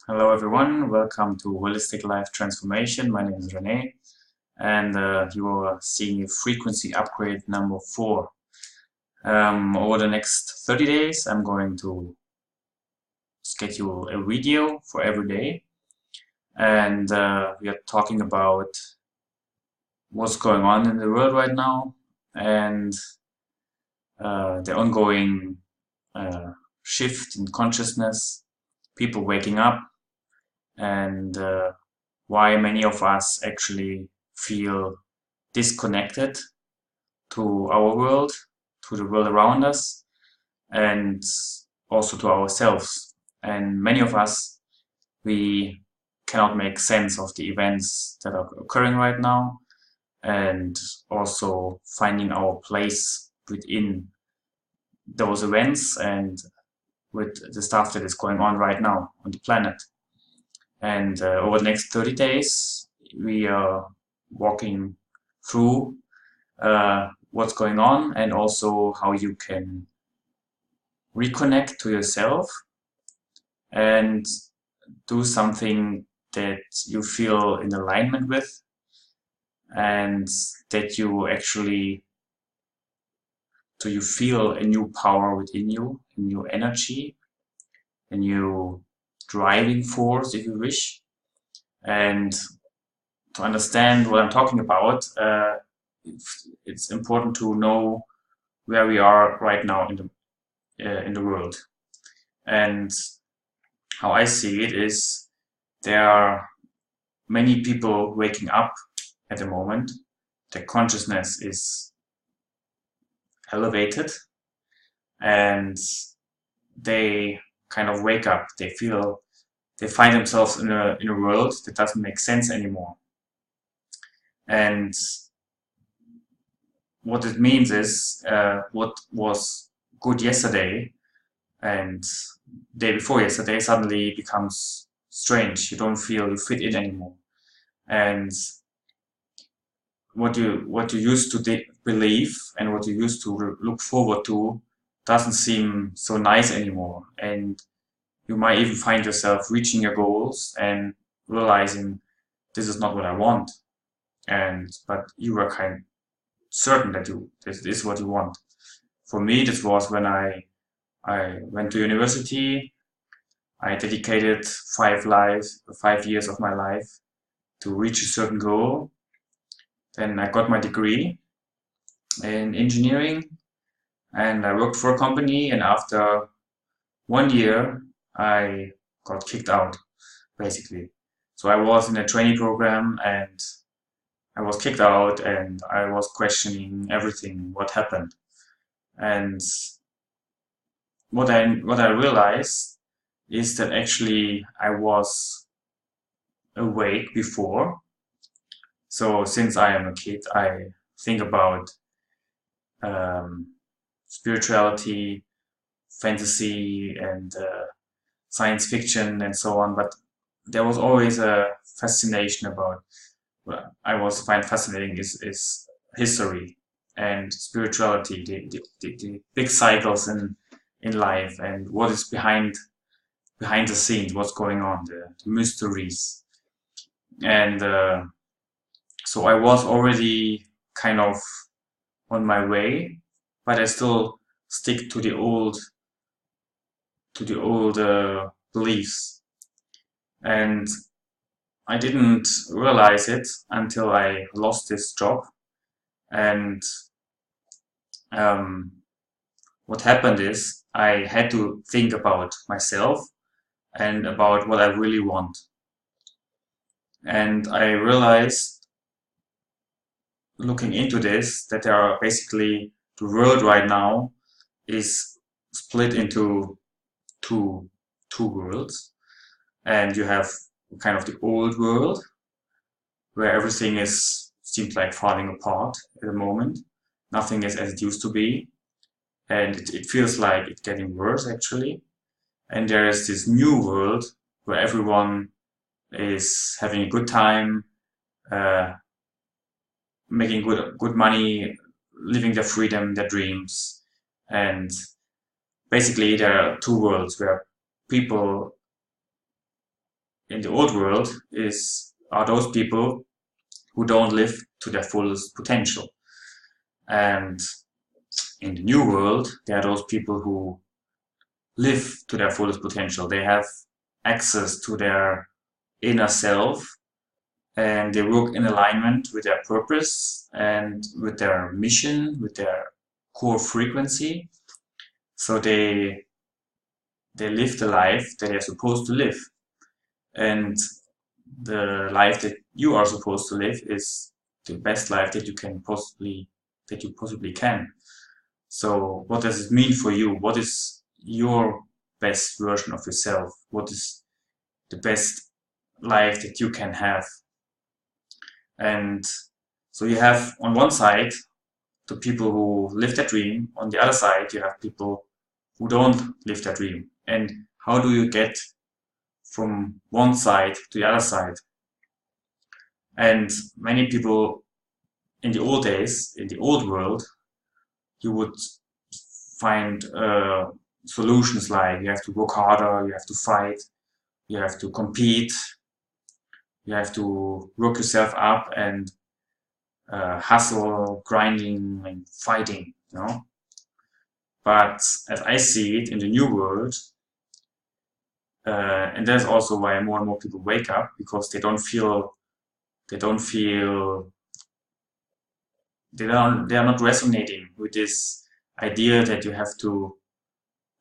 Hello everyone, welcome to Holistic Life Transformation. My name is Rene and you are seeing a frequency upgrade number 4. Over the next 30 days I'm going to schedule a video for every day, and we are talking about what's going on in the world right now and the ongoing shift in consciousness, people waking up, and why many of us actually feel disconnected to our world, to the world around us, and also to ourselves. And many of us, we cannot make sense of the events that are occurring right now, and also finding our place within those events and with the stuff that is going on right now on the planet. And over the next 30 days, we are walking through what's going on and also how you can reconnect to yourself and do something that you feel in alignment with, and that you actually, so you feel a new power within you, a new energy, a new driving force, if you wish. And to understand what I'm talking about, it's important to know where we are right now in the world. And how I see it is, there are many people waking up at the moment. Their consciousness is elevated and they kind of wake up. They feel they find themselves in a world that doesn't make sense anymore. And what it means is, what was good yesterday and day before yesterday suddenly becomes strange. You don't feel you fit in anymore. And what you used to believe and what you used to look forward to doesn't seem so nice anymore. And you might even find yourself reaching your goals and realizing this is not what I want. But you were kind of certain that this is what you want. For me, this was when I went to university. I dedicated 5 years of my life to reach a certain goal. Then I got my degree in engineering and I worked for a company, and after 1 year I got kicked out, basically. So I was in a trainee program and I was kicked out, and I was questioning everything, what happened. And what I realized is that actually I was awake before. So since I am a kid, I think about spirituality, fantasy, and science fiction, and so on. But there was always a fascination about, what I was find fascinating is history and spirituality, the big cycles in life, and what is behind the scenes, what's going on, the mysteries. And so I was already kind of on my way, but I still stick to the old beliefs. And I didn't realize it until I lost this job. And what happened is I had to think about myself and about what I really want. And I realized, looking into this, that there are basically, the world right now is split into two worlds. And you have kind of the old world, where everything seems like falling apart at the moment. Nothing is as it used to be, and it feels like it's getting worse actually. And there is this new world where everyone is having a good time, uh, making good money, living their freedom, their dreams. And basically there are two worlds where people in the old world are those people who don't live to their fullest potential. And in the new world, there are those people who live to their fullest potential. They have access to their inner self, and they work in alignment with their purpose and with their mission, with their core frequency. So they live the life that they're supposed to live. And the life that you are supposed to live is the best life that you possibly can. So what does it mean for you? What is your best version of yourself? What is the best life that you can have? And so you have on one side the people who live their dream. On the other side, you have people who don't live their dream. And how do you get from one side to the other side? And many people in the old days, in the old world, you would find solutions like you have to work harder, you have to fight, you have to compete, you have to work yourself up and hustle, grinding, and fighting, you know. But as I see it in the new world, and that's also why more and more people wake up, because they are not resonating with this idea that you have to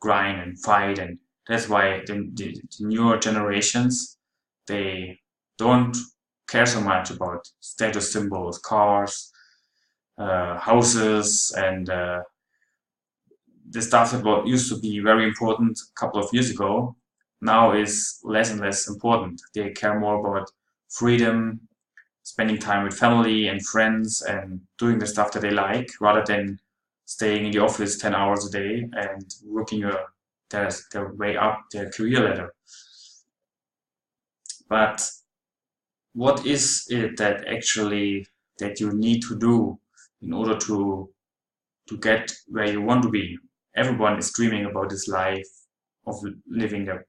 grind and fight. And that's why the newer generations, they don't care so much about status symbols, cars, houses, and the stuff that used to be very important a couple of years ago now is less and less important. They care more about freedom, spending time with family and friends, and doing the stuff that they like, rather than staying in the office 10 hours a day and working their way up their career ladder. But what is it that you need to do in order to get where you want to be? Everyone is dreaming about this life of living their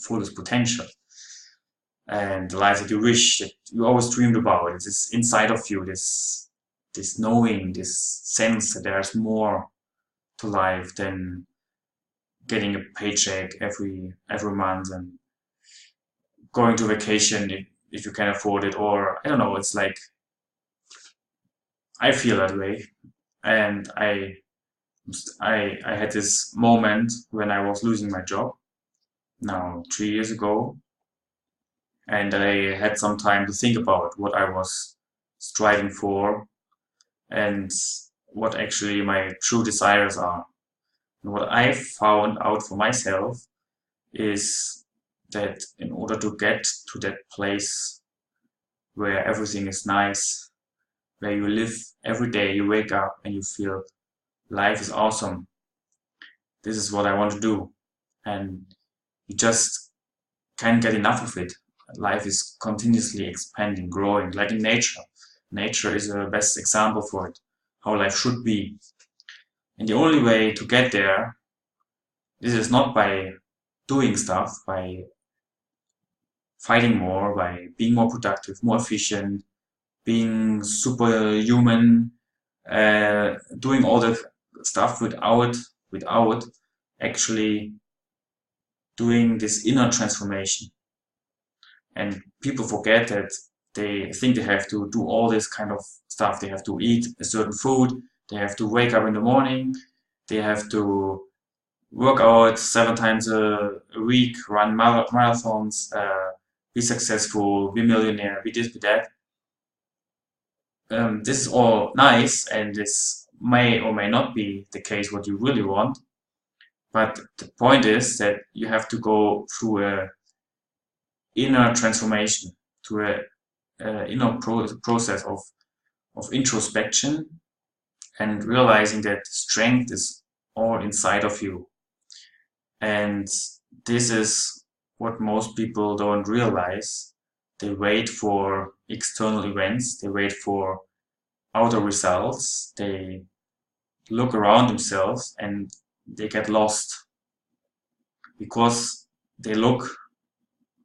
fullest potential, and the life that you wish, that you always dreamed about. It's inside of you, this knowing, this sense that there's more to life than getting a paycheck every month and going to vacation if you can afford it, or I don't know. It's like, I feel that way. And I had this moment when I was losing my job now 3 years ago, and I had some time to think about what I was striving for and what actually my true desires are. And what I found out for myself is that in order to get to that place where everything is nice, where you live every day, you wake up and you feel life is awesome, this is what I want to do. And you just can't get enough of it. Life is continuously expanding, growing, like in nature. Nature is the best example for it, how life should be. And the only way to get there, this is not by doing stuff, by fighting more, by being more productive, more efficient, being superhuman, doing all the stuff without actually doing this inner transformation. And people forget that. They think they have to do all this kind of stuff. They have to eat a certain food, they have to wake up in the morning, they have to work out 7 times a week, run marathons, be successful, be millionaire, be this, be that. This is all nice, and this may or may not be the case what you really want. But the point is that you have to go through a inner transformation, through a inner process of introspection, and realizing that strength is all inside of you. And this is what most people don't realize. They wait for external events, they wait for outer results, they look around themselves and they get lost because they look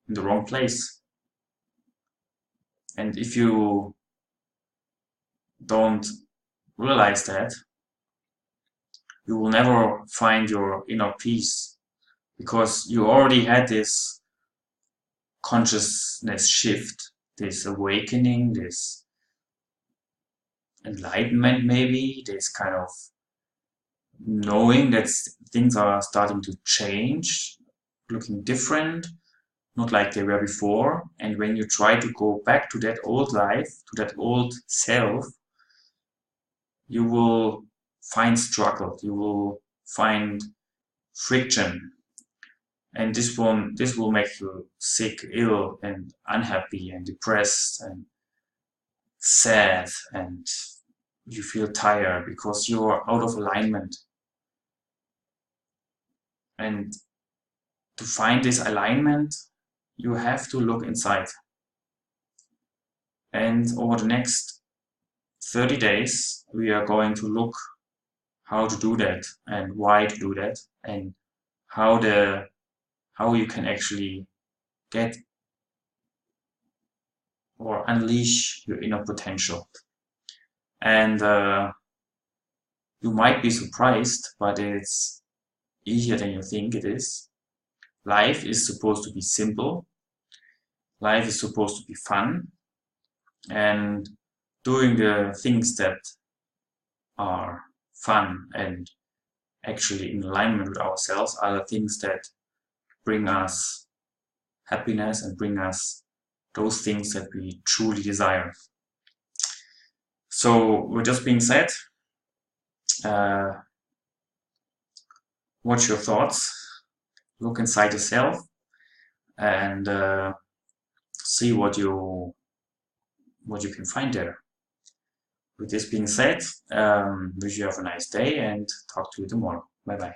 in the wrong place. And if you don't realize that, you will never find your inner peace, because you already had this consciousness shift, this awakening, this enlightenment, maybe this kind of knowing that things are starting to change, looking different, not like they were before. And when you try to go back to that old life, to that old self, you will find struggle, you will find friction, and this will make you sick, ill, and unhappy, and depressed, and sad, and you feel tired because you're out of alignment. And to find this alignment, you have to look inside. And over the next 30 days, we are going to look how to do that, and why to do that, and how you can actually get or unleash your inner potential. And you might be surprised, but it's easier than you think it is. Life is supposed to be simple. Life is supposed to be fun. And doing the things that are fun and actually in alignment with ourselves are the things that bring us happiness and bring us those things that we truly desire. So, with just being said, watch your thoughts, look inside yourself, and see what you can find there. With this being said, wish you have a nice day and talk to you tomorrow. Bye bye.